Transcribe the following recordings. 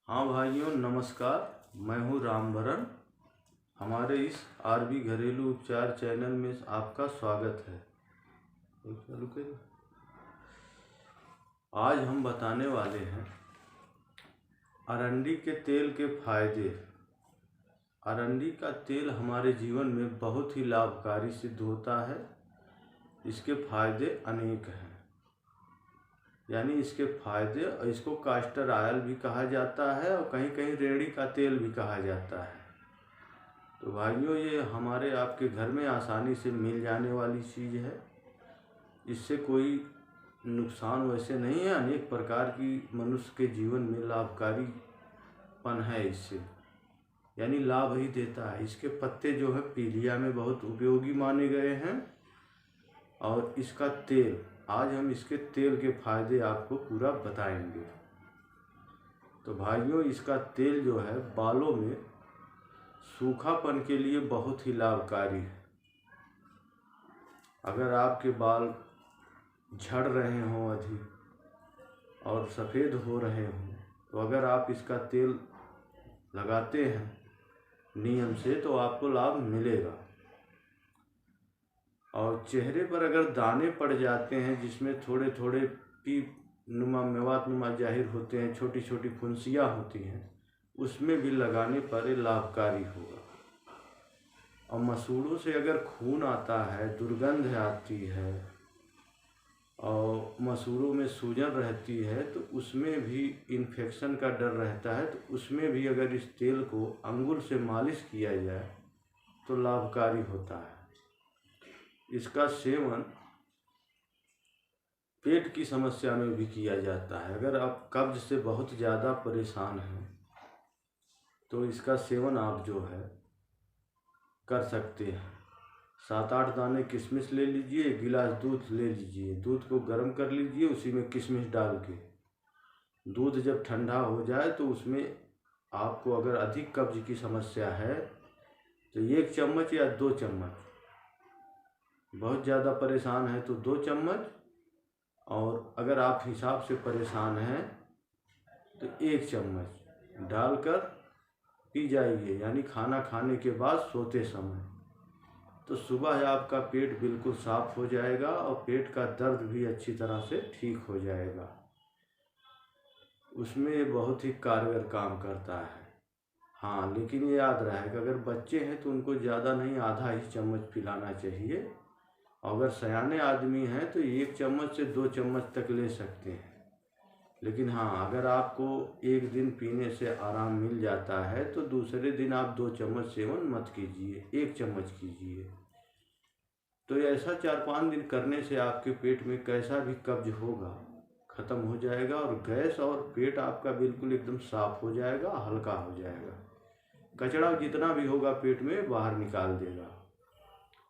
हाँ भाइयों, नमस्कार। मैं हूँ रामभरण। हमारे इस आरबी घरेलू उपचार चैनल में आपका स्वागत है। आज हम बताने वाले हैं अरंडी के तेल के फायदे। अरंडी का तेल हमारे जीवन में बहुत ही लाभकारी सिद्ध होता है। इसके फायदे अनेक हैं, यानी इसके फायदे। इसको कास्टर ऑयल भी कहा जाता है और कहीं कहीं रेड़ी का तेल भी कहा जाता है। तो भाइयों, ये हमारे आपके घर में आसानी से मिल जाने वाली चीज़ है। इससे कोई नुकसान वैसे नहीं है। अनेक प्रकार की मनुष्य के जीवन में लाभकारीपन है इससे, यानी लाभ ही देता है। इसके पत्ते जो है पीलिया में बहुत उपयोगी माने गए हैं। और इसका तेल, आज हम इसके तेल के फायदे आपको पूरा बताएंगे। तो भाइयों, इसका तेल जो है बालों में सूखापन के लिए बहुत ही लाभकारी है। अगर आपके बाल झड़ रहे हों अधिक और सफ़ेद हो रहे हों, तो अगर आप इसका तेल लगाते हैं नियम से तो आपको लाभ मिलेगा। और चेहरे पर अगर दाने पड़ जाते हैं जिसमें थोड़े थोड़े पीप नुमा मेवात नुमा जाहिर होते हैं, छोटी छोटी फुंसियाँ होती हैं, उसमें भी लगाने पर ये लाभकारी होगा। और मसूड़ों से अगर खून आता है, दुर्गंध आती है और मसूड़ों में सूजन रहती है, तो उसमें भी इन्फेक्शन का डर रहता है। तो उसमें भी अगर इस तेल को अंगुल से मालिश किया जाए तो लाभकारी होता है। इसका सेवन पेट की समस्या में भी किया जाता है। अगर आप कब्ज से बहुत ज़्यादा परेशान हैं तो इसका सेवन आप जो है कर सकते हैं। 7-8 दाने किशमिश ले लीजिए, 1 गिलास दूध ले लीजिए, दूध को गर्म कर लीजिए, उसी में किशमिश डाल के दूध जब ठंडा हो जाए तो उसमें आपको अगर अधिक कब्ज की समस्या है तो 1 चम्मच या 2 चम्मच, बहुत ज़्यादा परेशान है तो 2 चम्मच, और अगर आप हिसाब से परेशान हैं तो 1 चम्मच डालकर पी जाइए, यानी खाना खाने के बाद सोते समय। तो सुबह आपका पेट बिल्कुल साफ हो जाएगा और पेट का दर्द भी अच्छी तरह से ठीक हो जाएगा। उसमें बहुत ही कारगर काम करता है। हाँ, लेकिन ये याद रहे कि अगर बच्चे हैं तो उनको ज़्यादा नहीं, आधा ही चम्मच पिलाना चाहिए। अगर सयाने आदमी हैं तो 1 चम्मच से 2 चम्मच तक ले सकते हैं। लेकिन हाँ, अगर आपको एक दिन पीने से आराम मिल जाता है तो दूसरे दिन आप 2 चम्मच सेवन मत कीजिए, 1 चम्मच कीजिए। तो ऐसा 4-5 दिन करने से आपके पेट में कैसा भी कब्ज होगा ख़त्म हो जाएगा, और गैस और पेट आपका बिल्कुल एकदम साफ हो जाएगा, हल्का हो जाएगा। कचरा जितना भी होगा पेट में बाहर निकाल देगा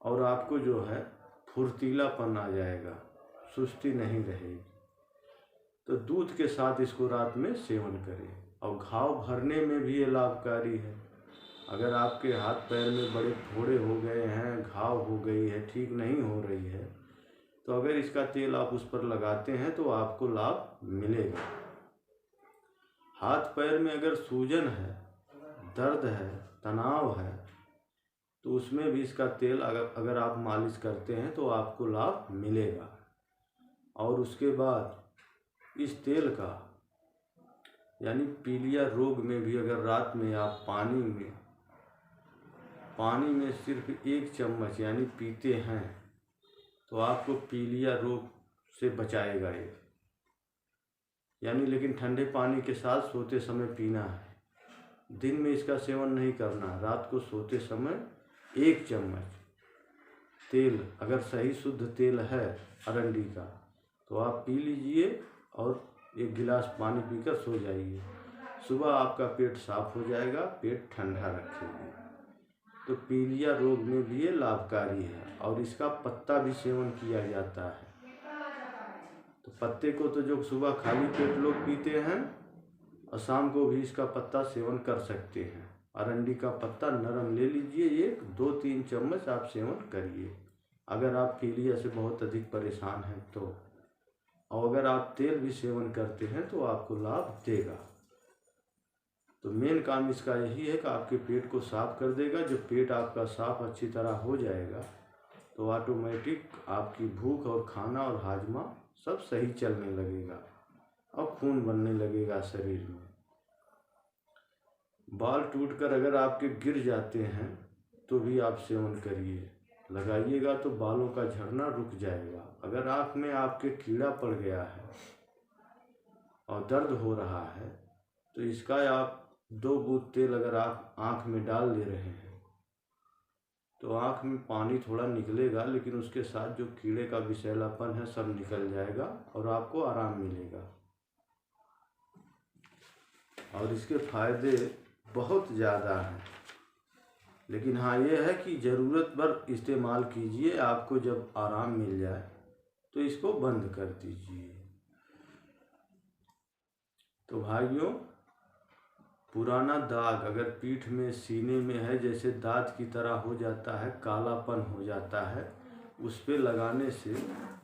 और आपको जो है फुर्तीलापन आ जाएगा, सुस्ती नहीं रहेगी। तो दूध के साथ इसको रात में सेवन करें। और घाव भरने में भी ये लाभकारी है। अगर आपके हाथ पैर में बड़े फोड़े हो गए हैं, घाव हो गई है, ठीक नहीं हो रही है, तो अगर इसका तेल आप उस पर लगाते हैं तो आपको लाभ मिलेगा। हाथ पैर में अगर सूजन है, दर्द है, तनाव है, तो उसमें भी इसका तेल अगर आप मालिश करते हैं तो आपको लाभ मिलेगा। और उसके बाद इस तेल का, यानी पीलिया रोग में भी अगर रात में आप पानी में सिर्फ 1 चम्मच यानी पीते हैं तो आपको पीलिया रोग से बचाएगा ये। यानी लेकिन ठंडे पानी के साथ सोते समय पीना है। दिन में इसका सेवन नहीं करना। रात को सोते समय 1 चम्मच तेल, अगर सही शुद्ध तेल है अरंडी का, तो आप पी लीजिए और 1 गिलास पानी पीकर सो जाइए। सुबह आपका पेट साफ हो जाएगा, पेट ठंडा रखेगी। तो पीलिया रोग में भी ये लाभकारी है। और इसका पत्ता भी सेवन किया जाता है। तो पत्ते को तो जो सुबह खाली पेट लोग पीते हैं, और शाम को भी इसका पत्ता सेवन कर सकते हैं। अरंडी का पत्ता नरम ले लीजिए, 1-2-3 चम्मच आप सेवन करिए अगर आप पीलिया से बहुत अधिक परेशान हैं तो। और अगर आप तेल भी सेवन करते हैं तो आपको लाभ देगा। तो मेन काम इसका यही है कि आपके पेट को साफ कर देगा। जब पेट आपका साफ अच्छी तरह हो जाएगा तो ऑटोमेटिक आपकी भूख और खाना और हाजमा सब सही चलने लगेगा और खून बनने लगेगा शरीर में। बाल टूटकर अगर आपके गिर जाते हैं तो भी आप सेवन करिए, लगाइएगा तो बालों का झड़ना रुक जाएगा। अगर आँख में आपके कीड़ा पड़ गया है और दर्द हो रहा है तो इसका आप 2 बूंद तेल अगर आप आँख में डाल दे रहे हैं तो आँख में पानी थोड़ा निकलेगा, लेकिन उसके साथ जो कीड़े का विषैलापन है सब निकल जाएगा और आपको आराम मिलेगा। और इसके फायदे बहुत ज़्यादा हैं, लेकिन हाँ ये है कि ज़रूरत पर इस्तेमाल कीजिए। आपको जब आराम मिल जाए तो इसको बंद कर दीजिए। तो भाइयों, पुराना दाग अगर पीठ में सीने में है, जैसे दांत की तरह हो जाता है, कालापन हो जाता है, उस पे लगाने से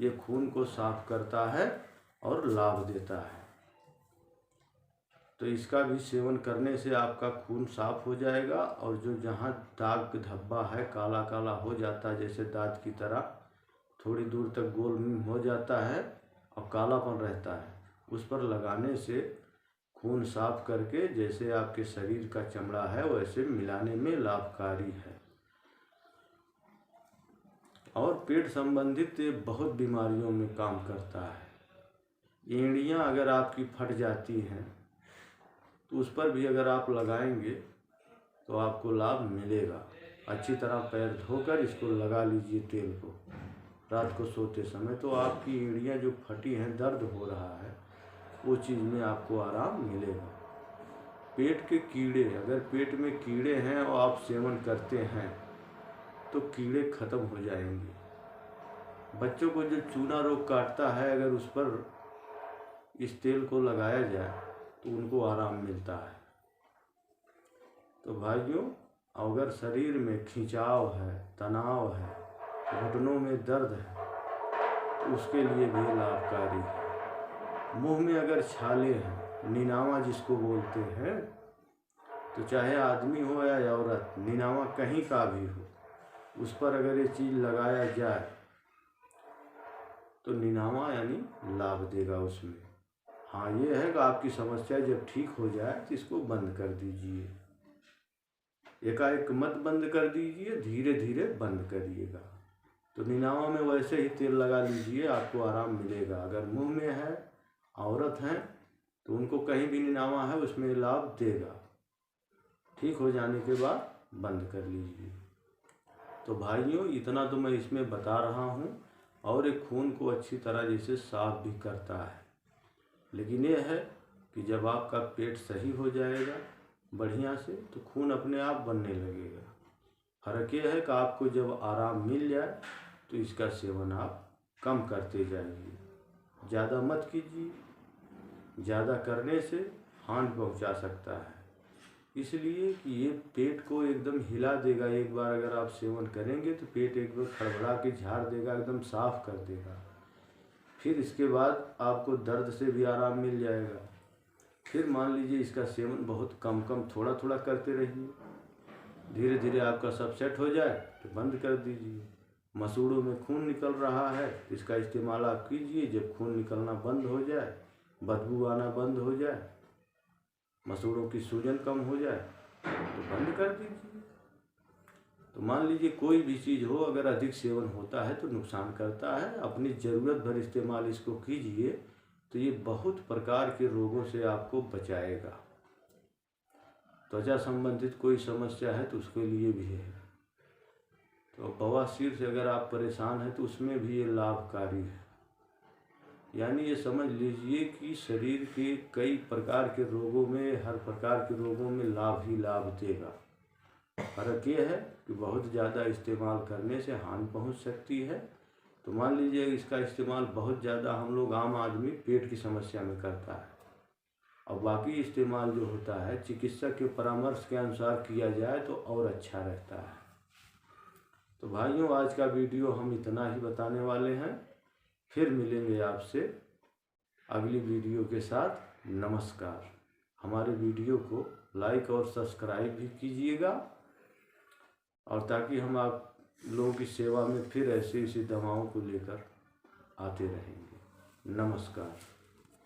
ये खून को साफ करता है और लाभ देता है। तो इसका भी सेवन करने से आपका खून साफ हो जाएगा और जो जहाँ दाग धब्बा है काला काला हो जाता है, जैसे दांत की तरह थोड़ी दूर तक गोल हो जाता है और कालापन रहता है, उस पर लगाने से खून साफ करके जैसे आपके शरीर का चमड़ा है वैसे मिलाने में लाभकारी है। और पेट संबंधित बहुत बीमारियों में काम करता है। एड़ियाँ अगर आपकी फट जाती हैं तो उस पर भी अगर आप लगाएंगे तो आपको लाभ मिलेगा। अच्छी तरह पैर धोकर इसको लगा लीजिए तेल को रात को सोते समय, तो आपकी एड़ियाँ जो फटी हैं, दर्द हो रहा है, वो चीज़ में आपको आराम मिलेगा। पेट के कीड़े, अगर पेट में कीड़े हैं और आप सेवन करते हैं तो कीड़े खत्म हो जाएंगे। बच्चों को जो चूना रोग काटता है, अगर उस पर इस तेल को लगाया जाए तो उनको आराम मिलता है। तो भाइयों, अगर शरीर में खिंचाव है, तनाव है, घुटनों में दर्द है, तो उसके लिए भी लाभकारी है। मुंह में अगर छाले हैं, निनावा जिसको बोलते हैं, तो चाहे आदमी हो या औरत, निनावा कहीं का भी हो, उस पर अगर ये चीज़ लगाया जाए तो निनावा यानी लाभ देगा उसमें। हाँ ये है कि आपकी समस्या जब ठीक हो जाए तो इसको बंद कर दीजिए। एकाएक मत बंद कर दीजिए, धीरे धीरे बंद करिएगा। तो निनावा में वैसे ही तेल लगा लीजिए, आपको आराम मिलेगा। अगर मुंह में है, औरत हैं, तो उनको कहीं भी निनावा है उसमें लाभ देगा। ठीक हो जाने के बाद बंद कर लीजिए। तो भाइयों, इतना तो मैं इसमें बता रहा हूँ। और एक खून को अच्छी तरह जैसे साफ भी करता है, लेकिन ये है कि जब आपका पेट सही हो जाएगा बढ़िया से तो खून अपने आप बनने लगेगा। फर्क ये है कि आपको जब आराम मिल जाए तो इसका सेवन आप कम करते जाइए, ज़्यादा मत कीजिए। ज़्यादा करने से हानि पहुंचा सकता है, इसलिए कि ये पेट को एकदम हिला देगा। एक बार अगर आप सेवन करेंगे तो पेट एक बार खड़बड़ा के झाड़ देगा, एकदम साफ कर देगा। फिर इसके बाद आपको दर्द से भी आराम मिल जाएगा। फिर मान लीजिए इसका सेवन बहुत कम कम थोड़ा थोड़ा करते रहिए, धीरे धीरे आपका सब सेट हो जाए तो बंद कर दीजिए। मसूड़ों में खून निकल रहा है, इसका इस्तेमाल आप कीजिए। जब खून निकलना बंद हो जाए, बदबू आना बंद हो जाए, मसूड़ों की सूजन कम हो जाए तो बंद कर दीजिए। तो मान लीजिए कोई भी चीज़ हो, अगर अधिक सेवन होता है तो नुकसान करता है। अपनी ज़रूरत भर इस्तेमाल इसको कीजिए तो ये बहुत प्रकार के रोगों से आपको बचाएगा। त्वचा संबंधित कोई समस्या है तो उसके लिए भी है। तो बवासीर से अगर आप परेशान हैं तो उसमें भी ये लाभकारी है। यानी ये समझ लीजिए कि शरीर के कई प्रकार के रोगों में, हर प्रकार के रोगों में लाभ ही लाभ देगा। फर्क ये है कि बहुत ज़्यादा इस्तेमाल करने से हानि पहुंच सकती है। तो मान लीजिए इसका इस्तेमाल बहुत ज़्यादा हम लोग आम आदमी पेट की समस्या में करता है, और बाकी इस्तेमाल जो होता है चिकित्सक के परामर्श के अनुसार किया जाए तो और अच्छा रहता है। तो भाइयों, आज का वीडियो हम इतना ही बताने वाले हैं। फिर मिलेंगे आपसे अगली वीडियो के साथ। नमस्कार। हमारे वीडियो को लाइक और सब्सक्राइब भी कीजिएगा, और ताकि हम आप लोगों की सेवा में फिर ऐसी दवाओं को लेकर आते रहेंगे। नमस्कार।